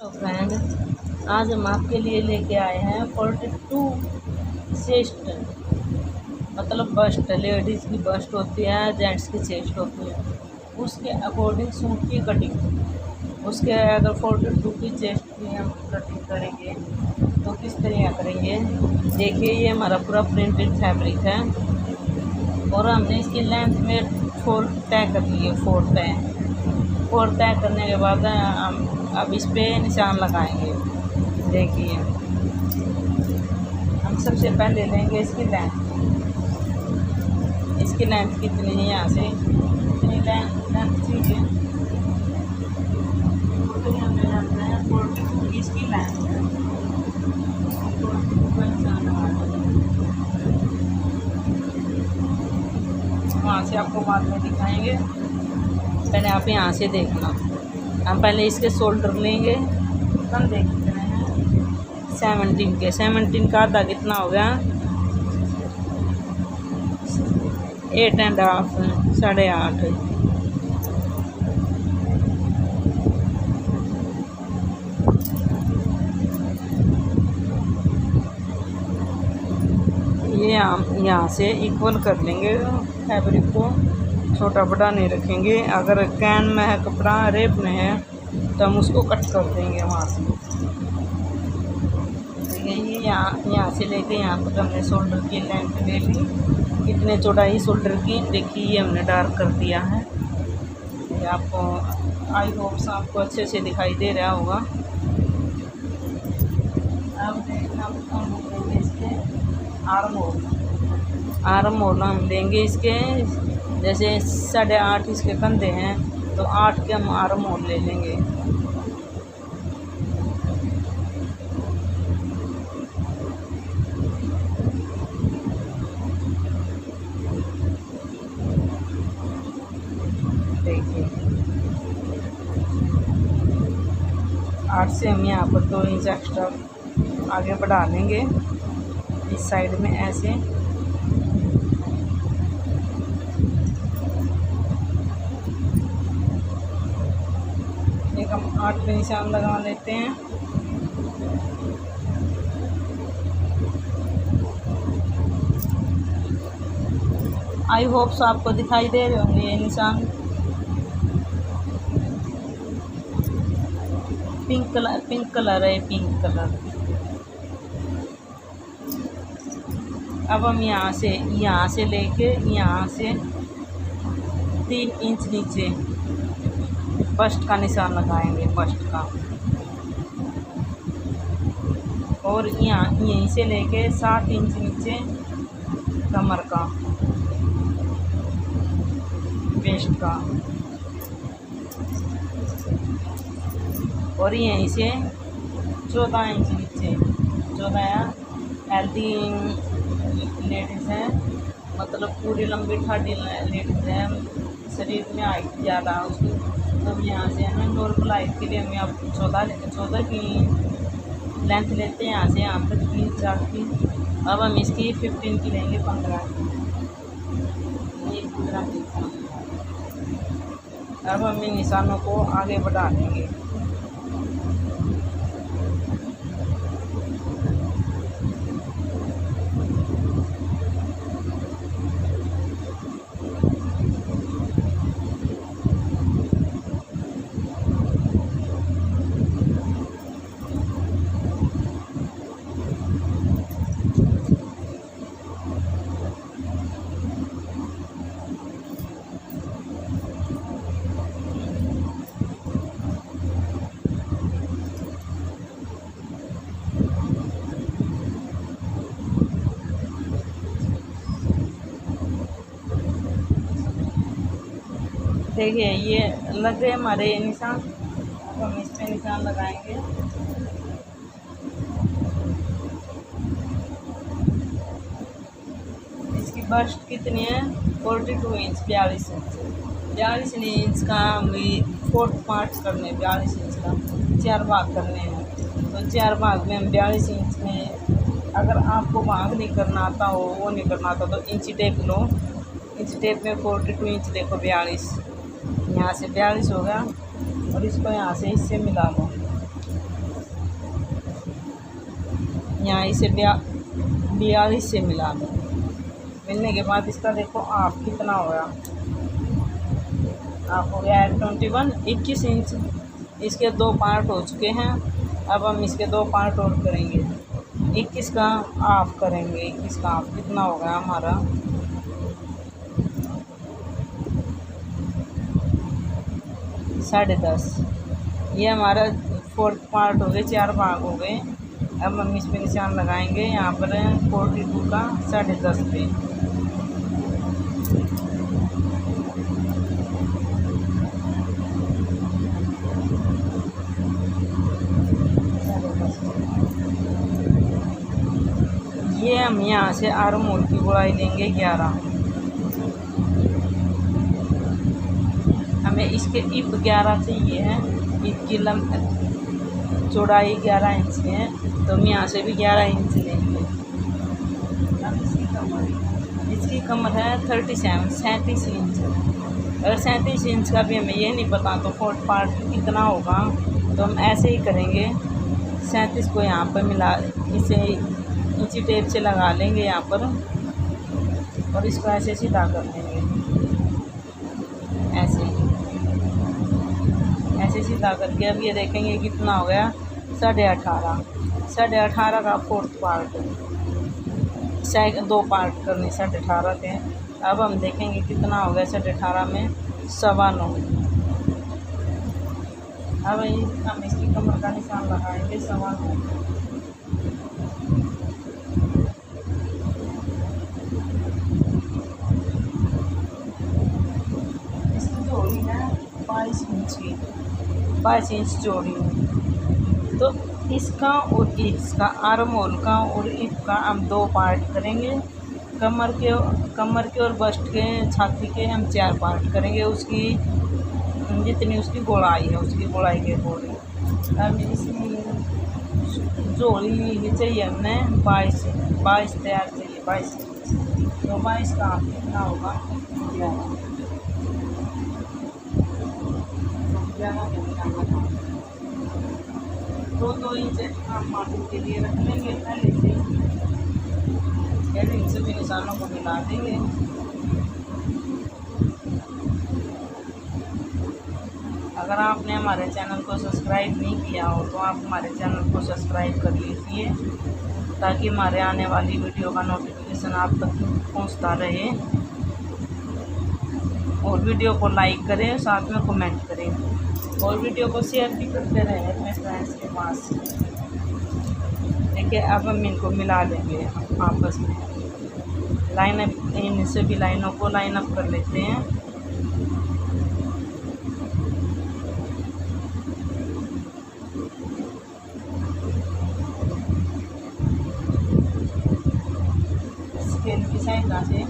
तो फ्रेंड, आज हम आपके लिए लेके आए हैं 42 चेस्ट, मतलब बस्ट। लेडीज़ की बस्ट होती है, जेंट्स की चेस्ट होती है, उसके अकॉर्डिंग सूट की कटिंग। उसके अगर 42 की चेस्ट की हम कटिंग करेंगे तो किस तरह करेंगे, देखिए। ये हमारा पूरा प्रिंटेड फैब्रिक है और हमने इसकी लेंथ में 4 तय कर लिए। 4 तय करने के बाद हम अब इस पे निशान लगाएंगे। देखिए, हम सबसे पहले लेंगे इसकी लेंथ। इसकी लेंथ कितनी है, यहाँ से इतनी लेंथ चाहिए, उतनी हमें जानना है। 42 इसकी लेंथ है, 42 का निशान लगाना। वहाँ से आपको बाद में दिखाएंगे, पहले आप यहाँ से देखना। हम पहले इसके शोल्डर लेंगे, कम देख रहे हैं 17 के। 17 का आधा कितना हो गया, 8.5, 8.5। ये हम यहाँ से इक्वल कर लेंगे फैब्रिक को, छोटा बड़ा नहीं रखेंगे। अगर कैन में है कपड़ा, रेप में है, तो हम उसको कट कर देंगे वहाँ से। ये यहाँ से लेके यहाँ तक हमने शोल्डर की लेंथ ले ली। कितने चौड़ाई शोल्डर की, देखिए ये हमने डार्क कर दिया है। ये आपको, आई होप्स आपको अच्छे से दिखाई दे रहा होगा। अब देखना हम इसके आर्म होल हम देंगे इसके। जैसे 8.5 इसके कंधे हैं, तो 8 के हम आर्म होल ले लेंगे। देखिए, 8 से हम यहाँ पर 2 इंच एक्स्ट्रा आगे बढ़ा लेंगे इस साइड में ऐसे। एक हम 8 पे निशान लगा लेते हैं। आई होप्स आपको दिखाई दे रहे होंगे ये निशान। पिंक कलर है, पिंक कलर। अब हम यहाँ से लेके यहाँ से 3 इंच नीचे बस्ट का निशान लगाएंगे, बस्ट का। और यहीं से लेके 7 इंच नीचे कमर का, वेस्ट का। और यहीं से 14 इंच नीचे, 14 हेल्दी लेडीज़ हैं, मतलब पूरी लंबी ठाडी लेडीज़ हैं, शरीर में हाइट ज़्यादा है उसकी। तो यहाँ से हमें नॉर्मल हाइट के लिए हमें अब 14 की लेंथ लेते हैं। यहाँ से यहाँ तक 3-4 की। अब हम इसकी 15 की लेंगे, 15 की। ये 15 की। अब हम इन निशानों को आगे बढ़ा देंगे। देखिए, ये लग गए हमारे निशान। अब हम इस पे निशान लगाएंगे। इसकी बस्ट कितनी है, 42 इंच, 42 इंच। 42 इंच का हम 4th पार्ट करने, 42 इंच का 4 भाग करने हैं। तो 4 भाग में हम 42 इंच में, अगर आपको भाग नहीं करना आता हो, वो नहीं करना आता, तो इंची टेप लो। इंच टेप में 42 इंच, देखो 42, यहाँ से 42 होगा। और इसको यहाँ से इससे मिला लो। यहाँ इसे 42 से मिला दो। मिलने के बाद इसका देखो आप कितना हो गया, आप हो गया 21 इंच। इसके 2 पार्ट हो चुके हैं। अब हम इसके 2 पार्ट और करेंगे। 21 का हाफ करेंगे। 21 का हाफ कितना हो गया हमारा 10.5। ये हमारा 4th पार्ट हो गए, 4 भाग हो गए। अब हम इस पे निशान लगाएंगे यहाँ पर 42 का 10.5 पे। ये हम यहाँ से आर्म होल की गोलाई लेंगे 11। हमें इसके इप 11 चाहिए है। इप की चौड़ाई 11 इंच है, तो हम यहाँ से भी 11 इंच लेंगे। अब इसकी कमर है 37 इंच। अगर 37 इंच का भी हमें ये नहीं पता तो 4th पार्ट कितना होगा, तो हम ऐसे ही करेंगे। 37 को यहाँ पर मिला, इसे इंची टेप से लगा लेंगे यहाँ पर, और इसको ऐसे सीधा कर देंगे। ऐसे सीधा करके अब ये देखेंगे कितना हो गया 18.5 का 4th पार्ट। 2 पार्ट करने 18.5 के। अब हम देखेंगे कितना हो गया 18.5 में 9.25। अब हम इसकी कमर का निशान लगाएंगे 9.25। इसकी चौड़ी है 22 इंच की, 22 इंच चौड़ी। तो इसका और इसका आर्म होल का और इप का हम 2 पार्ट करेंगे। कमर के और बस्ट के, छाती के हम 4 पार्ट करेंगे। उसकी जितनी उसकी गोलाई है, उसकी गोलाई के अकॉर्डिंग। अब इसकी जोड़ी चाहिए हमने 22 तैयार चाहिए 22 इंच। तो 22 का कितना होगा 2 इंच हम मार्जिन के लिए रख लेंगे पहले से। इन सभी निशानों को मिला देंगे। अगर आपने हमारे चैनल को सब्सक्राइब नहीं किया हो तो आप हमारे चैनल को सब्सक्राइब कर लीजिए, ताकि हमारे आने वाली वीडियो का नोटिफिकेशन आप तक पहुंचता रहे। और वीडियो को लाइक करें, साथ में कमेंट करें, और वीडियो को शेयर भी करते रहें अपने फ्रेंड्स के पास। देखिए अब हम इनको मिला लेंगे आपस में। लाइन अप, इन सभी लाइनों को लाइन अप कर लेते हैं। स्केल की सहायता से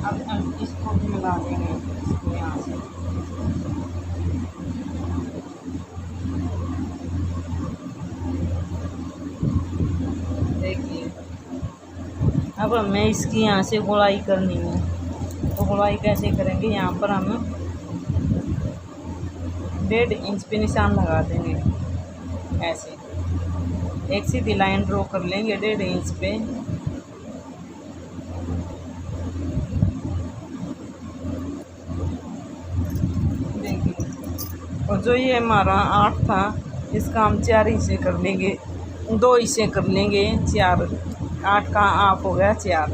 अब हम इसको भी मिला देंगे, इसको यहाँ से। देखिए अब हमें इसकी यहाँ से गोलाई करनी है। तो गोलाई कैसे करेंगे, यहाँ पर हम 1.5 इंच पे निशान लगा देंगे। ऐसे एक सीधी लाइन ड्रॉ कर लेंगे 1.5 इंच पे। और जो ये हमारा 8 था, इसका हम 4 हिस्से कर लेंगे, 2 हिस्से कर लेंगे 4। 8 का हाफ हो गया 4।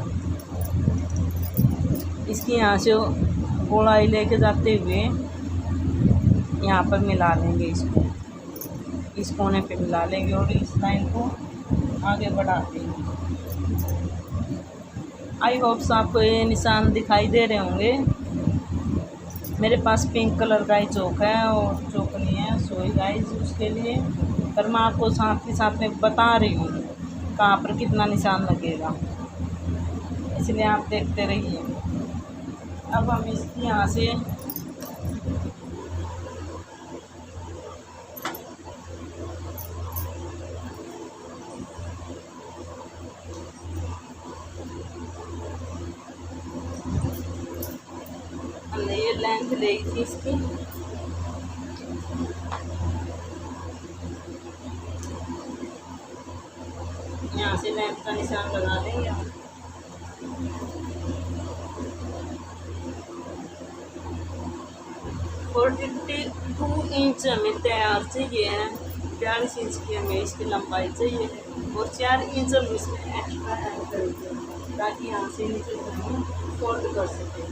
इसकी यहाँ से गोलाई लेके जाते हुए यहाँ पर मिला लेंगे, इसको इस कोने पे मिला लेंगे और इस लाइन को आगे बढ़ा देंगे। आई होप्स आपको ये निशान दिखाई दे रहे होंगे। मेरे पास पिंक कलर का ही चौक है और चौक नहीं है, सॉरी गाइस उसके लिए। पर मैं आपको साथ के साथ में बता रही हूँ कहाँ पर कितना निशान लगेगा, इसलिए आप देखते रहिए। अब हम इसकी यहाँ से लेंथ ली थी इसकी। यहाँ से लेंथ का निशान लगा देंगे। 42 इंच हमें तैयार चाहिए है, 42 इंच की हमें इसकी लंबाई चाहिए और 4 इंच हम इसमें एक्स्ट्रा ऐड करेंगे ताकि यहाँ से नीचे हम फोल्ड कर सकें।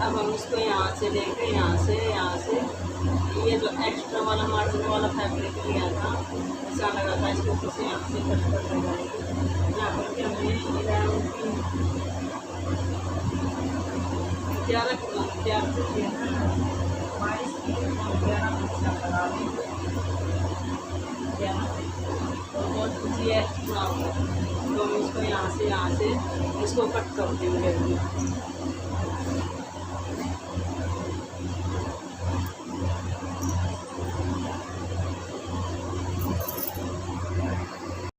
अब हम इसको यहाँ से लेके यहाँ से ये जो एक्स्ट्रा वाला मार्जिन वाला फैब्रिक लिया था, निशान लगा था, इसको ऊपर से यहाँ से कट कर लगाएंगे। यहाँ पर के हमने 11 किया था, 22 की 11 निशान लगा देंगे। और बहुत कुछ ये एक्स्ट्रा होगा तो हम इसको यहाँ से इसको कट कर देंगे।